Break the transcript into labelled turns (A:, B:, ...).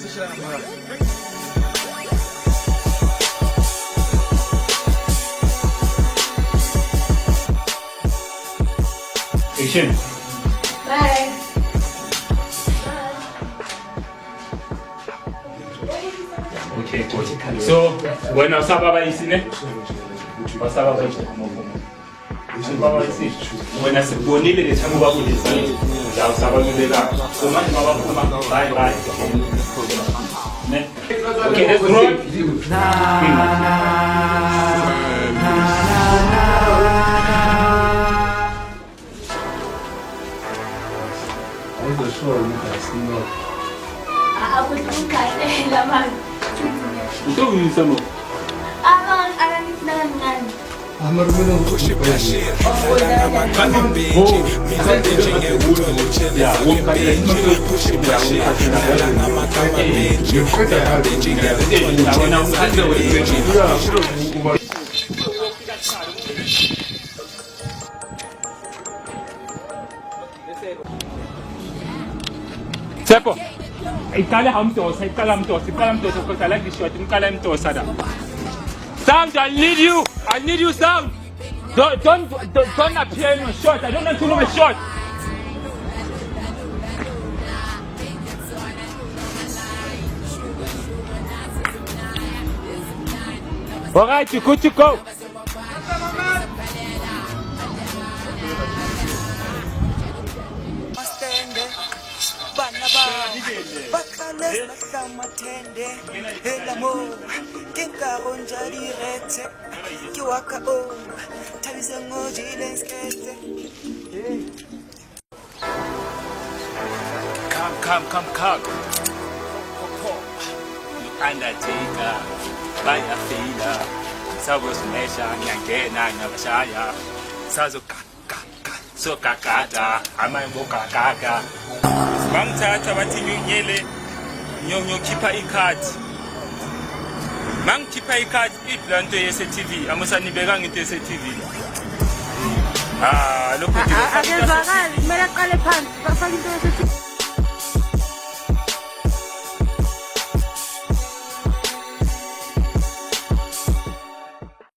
A: Action.
B: Bye.
A: Okay, good. So, when I saw Baba Isine, I saw Baba Isine. When I said, "Go near the Tamu Babu," I was about to do that. So much Baba, bye bye. Okay, let's roll.
B: Ako itong kain laman.
A: Ito yung isa mo.
B: Abang aranit na langan. Sepo, ikala hamtosa, ikala hamtosa, because I like this shot, ikala hamtosa da. Sound, I need you, Sound. Don't appear in my shot. I don't want to know my shot. All right, you're good to go. Come. Undertaker, by a feeler. Sabo sumesha, nyangena, nyabashaya. Sazo so kakata, amai mboka kaka. Bangtata bati nyele, nyonyo kipa ikati. Mang kipa ikati, iplanto yese TV, amusa nibega ngite yese TV. Look at Agen bakal, merak kali pan, pasal itu